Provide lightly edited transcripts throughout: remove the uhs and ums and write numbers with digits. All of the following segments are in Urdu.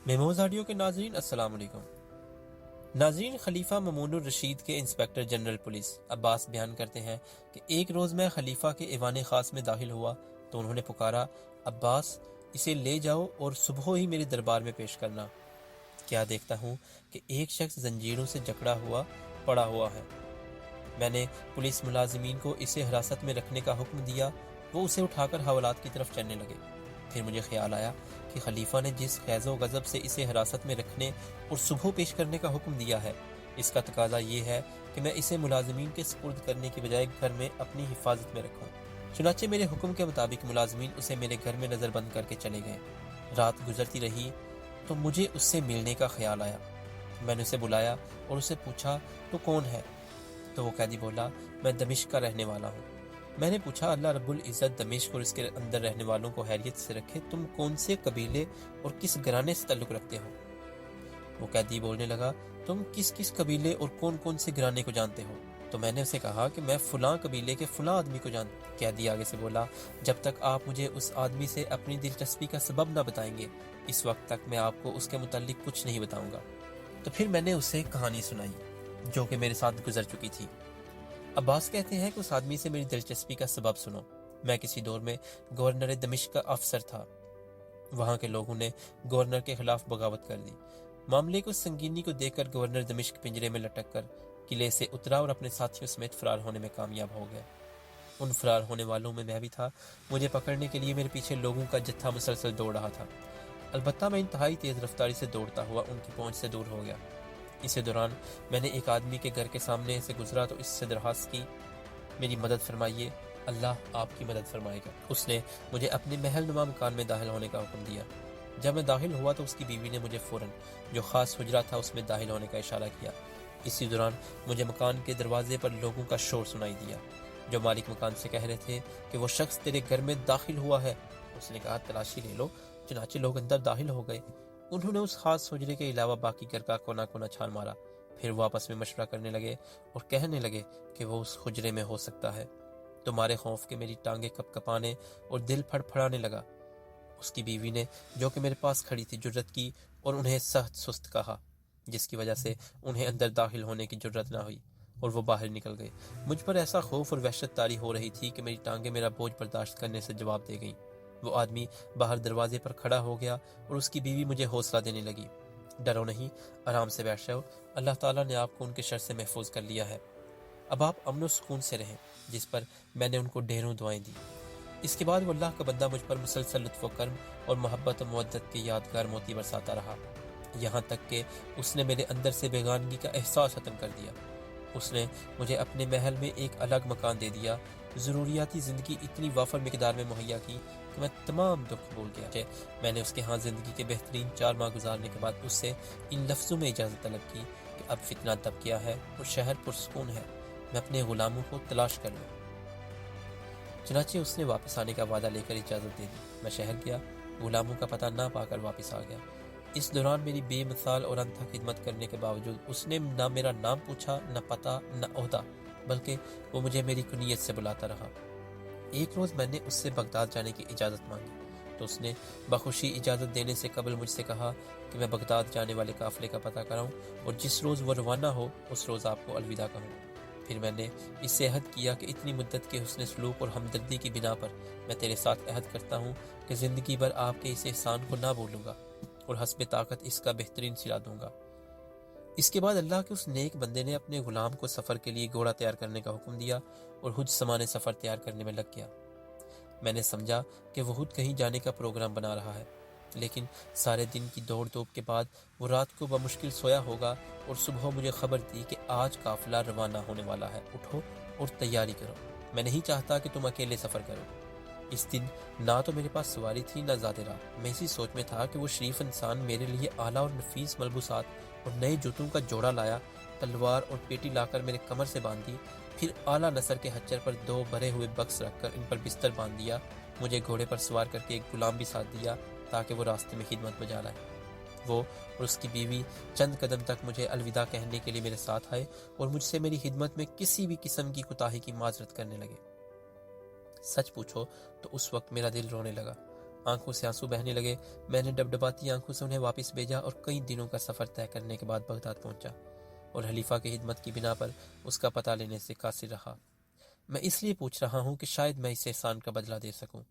میموز آڈیو کے ناظرین السلام علیکم۔ ناظرین، خلیفہ مامون الرشید کے انسپکٹر جنرل پولیس عباس بیان کرتے ہیں کہ ایک روز میں خلیفہ کے ایوان خاص میں داخل ہوا تو انہوں نے پکارا، عباس اسے لے جاؤ اور صبح ہی میرے دربار میں پیش کرنا۔ کیا دیکھتا ہوں کہ ایک شخص زنجیروں سے جکڑا ہوا پڑا ہوا ہے۔ میں نے پولیس ملازمین کو اسے حراست میں رکھنے کا حکم دیا، وہ اسے اٹھا کر حوالات کی طرف چلنے لگے۔ پھر مجھے خیال آیا کہ خلیفہ نے جس خیز و غضب سے اسے حراست میں رکھنے اور صبح پیش کرنے کا حکم دیا ہے، اس کا تقاضا یہ ہے کہ میں اسے ملازمین کے سپرد کرنے کی بجائے گھر میں اپنی حفاظت میں رکھوں۔ چنانچہ میرے حکم کے مطابق ملازمین اسے میرے گھر میں نظر بند کر کے چلے گئے۔ رات گزرتی رہی تو مجھے اس سے ملنے کا خیال آیا۔ میں نے اسے بلایا اور اسے پوچھا، تو کون ہے؟ تو وہ قیدی بولا، میں دمشق کا رہنے والا ہوں۔ میں نے پوچھا، اللہ رب العزت دمشق اور اس کے اندر رہنے والوں کو خیریت سے رکھے، تم کون سے قبیلے اور کس گھرانے سے تعلق رکھتے ہو؟ وہ قیدی بولنے لگا، تم کس کس قبیلے اور کون کون سے گھرانے کو جانتے ہو؟ تو میں نے اسے کہا کہ میں فلاں قبیلے کے فلاں آدمی کو جانتا ہوں۔ قیدی آگے سے بولا، جب تک آپ مجھے اس آدمی سے اپنی دلچسپی کا سبب نہ بتائیں گے، اس وقت تک میں آپ کو اس کے متعلق کچھ نہیں بتاؤں گا۔ تو پھر میں نے اسے کہانی سنائی جو کہ میرے ساتھ گزر چکی تھی۔ عباس کہتے ہیں کہ اس آدمی سے میری دلچسپی کا سبب سنو۔ میں کسی دور میں گورنر دمشق کا افسر تھا۔ وہاں کے لوگوں نے گورنر کے خلاف بغاوت کر دی۔ معاملے کو سنگینی کو دیکھ کر گورنر دمشق پنجرے میں لٹک کر قلعے سے اترا اور اپنے ساتھیوں سمیت فرار ہونے میں کامیاب ہو گیا۔ ان فرار ہونے والوں میں بھی تھا۔ مجھے پکڑنے کے لیے میرے پیچھے لوگوں کا جتھا مسلسل دوڑ رہا تھا، البتہ میں انتہائی تیز رفتاری سے دوڑتا ہوا ان کی پہنچ سے دور ہو گیا۔ اسی دوران میں نے ایک آدمی کے گھر کے سامنے سے گزرا تو اس سے درخواست کی، میری مدد فرمائیے، اللہ آپ کی مدد فرمائے گا۔ اس نے مجھے اپنے محل نما مکان میں داخل ہونے کا حکم دیا۔ جب میں داخل ہوا تو اس کی بیوی نے مجھے فوراً جو خاص حجرہ تھا اس میں داخل ہونے کا اشارہ کیا۔ اسی دوران مجھے مکان کے دروازے پر لوگوں کا شور سنائی دیا، جو مالک مکان سے کہہ رہے تھے کہ وہ شخص تیرے گھر میں داخل ہوا ہے۔ اس نے کہا، تلاشی لے لو۔ چنانچہ لوگ اندر داخل ہو گئے۔ انہوں نے اس خاص حجرے کے علاوہ باقی گھر کا کونا کونا چھان مارا۔ پھر وہ آپس میں مشورہ کرنے لگے اور کہنے لگے کہ وہ اس حجرے میں ہو سکتا ہے۔ تمہارے خوف کے میری ٹانگیں کپ کپانے اور دل پھڑ پھڑانے لگا۔ اس کی بیوی نے، جو کہ میرے پاس کھڑی تھی، جرت کی اور انہیں سخت سست کہا، جس کی وجہ سے انہیں اندر داخل ہونے کی جرت نہ ہوئی اور وہ باہر نکل گئے۔ مجھ پر ایسا خوف اور وحشت طاری ہو رہی تھی کہ میری ٹانگیں میرا بوجھ برداشت کرنے سے جواب دے گئیں۔ وہ آدمی باہر دروازے پر کھڑا ہو گیا اور اس کی بیوی مجھے حوصلہ دینے لگی، ڈرو نہیں، آرام سے بیٹھ جاؤ، اللہ تعالیٰ نے آپ کو ان کے شر سے محفوظ کر لیا ہے، اب آپ امن و سکون سے رہیں۔ جس پر میں نے ان کو ڈھیروں دعائیں دی۔ اس کے بعد وہ اللہ کا بندہ مجھ پر مسلسل لطف و کرم اور محبت و مودت کے یادگار موتی برساتا رہا، یہاں تک کہ اس نے میرے اندر سے بیگانگی کا احساس ختم کر دیا۔ اس نے مجھے اپنے محل میں ایک الگ مکان دے دیا، ضروریاتی زندگی اتنی وافر مقدار میں مہیا کی کہ میں تمام دکھ بھول گیا۔ میں نے اس کے ہاں زندگی کے بہترین 4 ماہ گزارنے کے بعد اس سے ان لفظوں میں اجازت طلب کی کہ اب فتنہ دب گیا ہے اور شہر پرسکون ہے، میں اپنے غلاموں کو تلاش کر لوں۔ چنانچہ اس نے واپس آنے کا وعدہ لے کر اجازت دے دی۔ میں شہر گیا، غلاموں کا پتہ نہ پا کر واپس آ گیا۔ اس دوران میری بے مثال اور انتھک خدمت کرنے کے باوجود اس نے نہ میرا نام پوچھا، نہ پتہ، نہ عہدہ، بلکہ وہ مجھے میری کنیت سے بلاتا رہا۔ ایک روز میں نے اس سے بغداد جانے کی اجازت مانگی تو اس نے بخوشی اجازت دینے سے قبل مجھ سے کہا کہ میں بغداد جانے والے قافلے کا پتہ کراؤں اور جس روز وہ روانہ ہو اس روز آپ کو الوداع کہوں۔ پھر میں نے اس سے عہد کیا کہ اتنی مدت کے حسن سلوک اور ہمدردی کی بنا پر میں تیرے ساتھ عہد کرتا ہوں کہ زندگی بھر آپ کے اس احسان کو نہ بھولوں گا اور حسب طاقت اس کا بہترین صلہ دوں گا۔ اس کے بعد اللہ کے اس نیک بندے نے اپنے غلام کو سفر کے لیے گھوڑا تیار کرنے کا حکم دیا اور خود سامان سفر تیار کرنے میں لگ گیا۔ میں نے سمجھا کہ وہ خود کہیں جانے کا پروگرام بنا رہا ہے، لیکن سارے دن کی دوڑ دھوپ کے بعد وہ رات کو بمشکل سویا ہوگا اور صبح مجھے خبر دی کہ آج قافلہ روانہ ہونے والا ہے، اٹھو اور تیاری کرو، میں نہیں چاہتا کہ تم اکیلے سفر کرو۔ اس دن نہ تو میرے پاس سواری تھی نہ زیادہ راہ۔ میں اسی سوچ میں تھا کہ وہ شریف انسان میرے لیے اعلیٰ اور نفیس ملبوسات اور نئے جوتوں کا جوڑا لایا، تلوار اور پیٹی لا کر میرے کمر سے باندھی، پھر اعلیٰ نثر کے حچر پر 2 بھرے ہوئے بکس رکھ کر ان پر بستر باندھ دیا، مجھے گھوڑے پر سوار کر کے ایک غلام بھی ساتھ دیا تاکہ وہ راستے میں خدمت بجا لائے۔ وہ اور اس کی بیوی چند قدم تک مجھے الوداع کہنے کے لیے میرے ساتھ آئے اور مجھ سے میری خدمت میں کسی بھی قسم کی کوتاہی کی معذرت کرنے لگے۔ سچ پوچھو تو اس وقت میرا دل رونے لگا۔ آنکھوں سے آنسو بہنے لگے۔ میں نے ڈبڈباتی آنکھوں سے انہیں واپس بھیجا اور کئی دنوں کا سفر طے کرنے کے بعد بغداد پہنچا اور خلیفہ کی خدمت کی بنا پر اس کا پتہ لینے سے قاصر رہا۔ میں اس لیے پوچھ رہا ہوں کہ شاید میں اس احسان کا بدلہ دے سکوں۔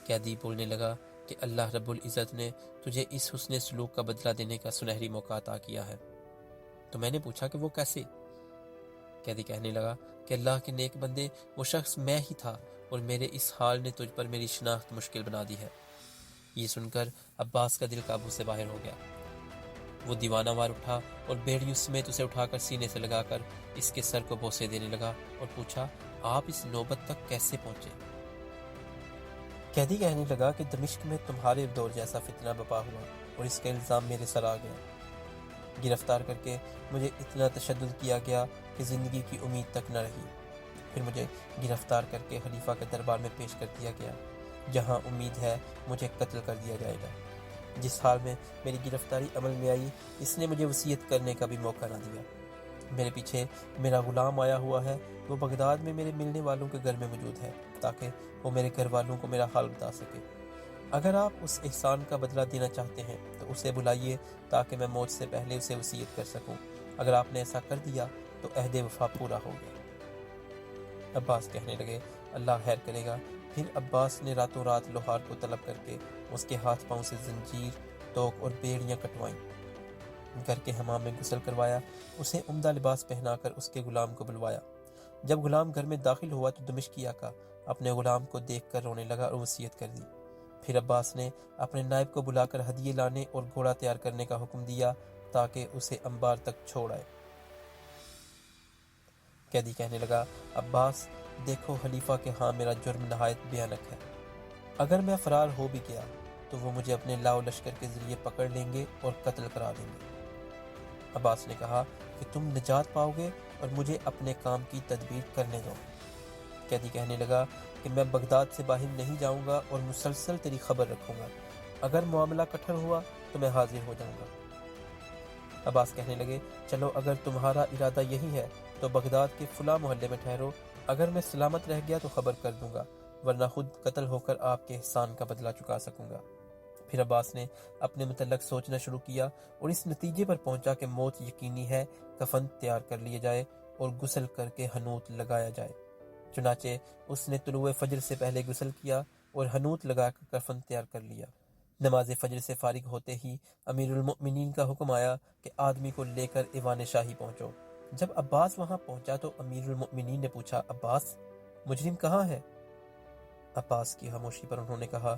قیدی بولنے لگا کہ اللہ رب العزت نے تجھے اس حسن سلوک کا بدلہ دینے کا سنہری موقع عطا کیا ہے۔ تو میں نے پوچھا کہ وہ کیسے؟ قیدی کہنے لگا کہ اللہ کے نیک بندے، وہ شخص میں ہی تھا اور میرے اس حال نے تجھ پر میری شناخت مشکل بنا دی ہے۔ یہ سن کر عباس کا دل قابو سے باہر ہو گیا۔ وہ دیوانہ وار اٹھا اور بیڑیوں سمیت اسے اٹھا کر سینے سے لگا کر اس کے سر کو بوسے دینے لگا اور پوچھا، آپ اس نوبت تک کیسے پہنچے؟ قیدی کہنے لگا کہ دمشق میں تمہارے دور جیسا فتنہ بپا ہوا اور اس کا الزام میرے سر آ گیا۔ گرفتار کر کے مجھے اتنا تشدد کیا گیا کہ زندگی کی امید تک نہ رہی۔ پھر مجھے گرفتار کر کے خلیفہ کے دربار میں پیش کر دیا گیا، جہاں امید ہے مجھے قتل کر دیا جائے گا۔ جس حال میں میری گرفتاری عمل میں آئی، اس نے مجھے وصیت کرنے کا بھی موقع نہ دیا۔ میرے پیچھے میرا غلام آیا ہوا ہے، وہ بغداد میں میرے ملنے والوں کے گھر میں موجود ہے تاکہ وہ میرے گھر والوں کو میرا حال بتا سکے۔ اگر آپ اس احسان کا بدلہ دینا چاہتے ہیں تو اسے بلائیے تاکہ میں موت سے پہلے اسے وصیت کر سکوں۔ اگر آپ نے ایسا کر دیا تو عہد وفا پورا ہو گیا۔ عباس کہنے لگے، اللہ خیر کرے گا۔ پھر عباس نے راتوں رات لوہار کو طلب کر کے اس کے ہاتھ پاؤں سے زنجیر، توق اور بیڑیاں کٹوائیں، گھر کے حمام میں غسل کروایا، اسے عمدہ لباس پہنا کر اس کے غلام کو بلوایا۔ جب غلام گھر میں داخل ہوا تو دمشقی آقا اپنے غلام کو دیکھ کر رونے لگا اور وصیت کر دی۔ پھر عباس نے اپنے نائب کو بلا کر ہدیے لانے اور گھوڑا تیار کرنے کا حکم دیا تاکہ اسے انبار تک چھوڑ آئے۔ قیدی کہنے لگا، عباس دیکھو، خلیفہ کے ہاں میرا جرم نہایت بھیانک ہے۔ اگر میں فرار ہو بھی گیا تو وہ مجھے اپنے لاؤ لشکر کے ذریعے پکڑ لیں گے اور قتل کرا دیں گے۔ عباس نے کہا کہ تم نجات پاؤ گے اور مجھے اپنے کام کی تدبیر کرنے دو۔ قیدی کہنے لگا کہ میں بغداد سے باہر نہیں جاؤں گا اور مسلسل تیری خبر رکھوں گا۔ اگر معاملہ کٹھن ہوا تو میں حاضر ہو جاؤں گا۔ عباس کہنے لگے، چلو اگر تمہارا ارادہ یہی ہے تو بغداد کے فلاں محلے میں ٹھہرو، اگر میں سلامت رہ گیا تو خبر کر دوں گا، ورنہ خود قتل ہو کر آپ کے احسان کا بدلہ چکا سکوں گا۔ پھر عباس نے اپنے متعلق سوچنا شروع کیا اور اس نتیجے پر پہنچا کہ موت یقینی ہے، کفن تیار کر لیے جائے اور غسل کر کے حنوط لگایا جائے۔ چنانچہ اس نے طلوع فجر سے پہلے غسل کیا اور حنوط لگا کر کفن تیار کر لیا۔ نماز فجر سے فارغ ہوتے ہی امیر المؤمنین کا حکم آیا کہ آدمی کو لے کر ایوان شاہی پہنچو۔ جب عباس وہاں پہنچا تو امیر المؤمنین نے پوچھا، عباس، مجرم کہاں ہے؟ عباس کی خاموشی پر انہوں نے کہا،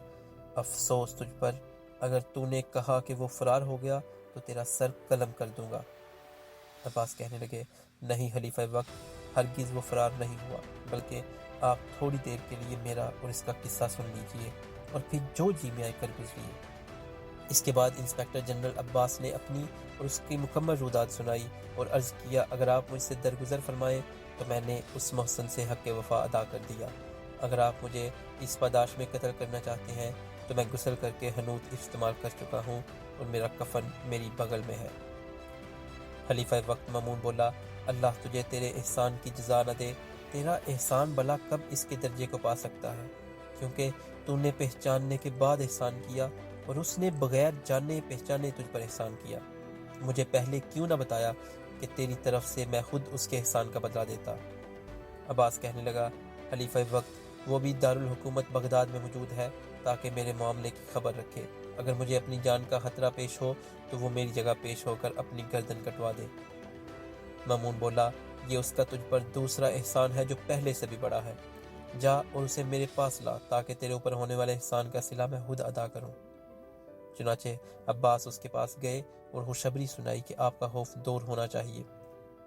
افسوس تجھ پر، اگر تو نے کہا کہ وہ فرار ہو گیا تو تیرا سر قلم کر دوں گا۔ عباس کہنے لگے، نہیں خلیفہ وقت، ہرگز وہ فرار نہیں ہوا، بلکہ آپ تھوڑی دیر کے لیے میرا اور اس کا قصہ سن لیجئے اور پھر جو جی میں آئے کر گزریے۔ اس کے بعد انسپیکٹر جنرل عباس نے اپنی اور اس کی مکمل رودات سنائی اور عرض کیا، اگر آپ مجھ سے درگزر فرمائیں تو میں نے اس محسن سے حق وفا ادا کر دیا۔ اگر آپ مجھے اس پاداش میں قتل کرنا چاہتے ہیں تو میں غسل کر کے حنوط استعمال کر چکا ہوں اور میرا کفن میری بغل میں ہے۔ خلیفہ وقت مامون بولا، اللہ تجھے تیرے احسان کی جزا نہ دے، تیرا احسان بلا کب اس کے درجے کو پا سکتا ہے، کیونکہ تو نے پہچاننے کے بعد احسان کیا اور اس نے بغیر جانے پہچانے تجھ پر احسان کیا۔ مجھے پہلے کیوں نہ بتایا کہ تیری طرف سے میں خود اس کے احسان کا بدلہ دیتا۔ عباس کہنے لگا، خلیفہ وقت، وہ بھی دارالحکومت بغداد میں موجود ہے تاکہ میرے معاملے کی خبر رکھے، اگر مجھے اپنی جان کا خطرہ پیش ہو تو وہ میری جگہ پیش ہو کر اپنی گردن کٹوا دے۔ مامون بولا، یہ اس کا تجھ پر دوسرا احسان ہے جو پہلے سے بھی بڑا ہے، جا اور اسے میرے پاس لا تاکہ تیرے اوپر ہونے والے احسان کا صلہ میں خود ادا کروں۔ چنانچہ عباس اس کے پاس گئے اور خوشخبری سنائی کہ آپ کا خوف دور ہونا چاہیے۔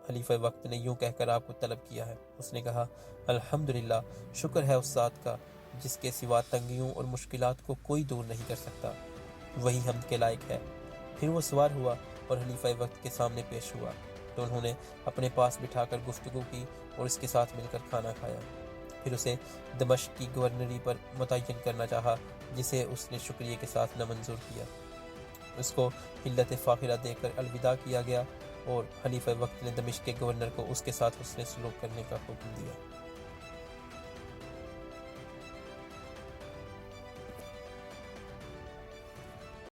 خلیفہ وقت نے یوں کہہ کر آپ کو طلب کیا ہے۔ اس نے کہا، الحمدللہ، شکر ہے اس ذات کا جس کے سوا تنگیوں اور مشکلات کو کوئی دور نہیں کر سکتا، وہی حمد کے لائق ہے۔ پھر وہ سوار ہوا اور خلیفہ وقت کے سامنے پیش ہوا تو انہوں نے اپنے پاس بٹھا کر گفتگو کی اور اس کے ساتھ مل کر کھانا کھایا۔ پھر اسے دمشق کی گورنری پر متعین کرنا چاہا، جسے اس نے شکریہ کے ساتھ نامنظور کیا۔ اس کو حلت فاخرہ دے کر الوداع کیا گیا اور خلیفہ وقت نے دمشق کے گورنر کو اس کے ساتھ حسن سلوک کرنے کا حکم دیا۔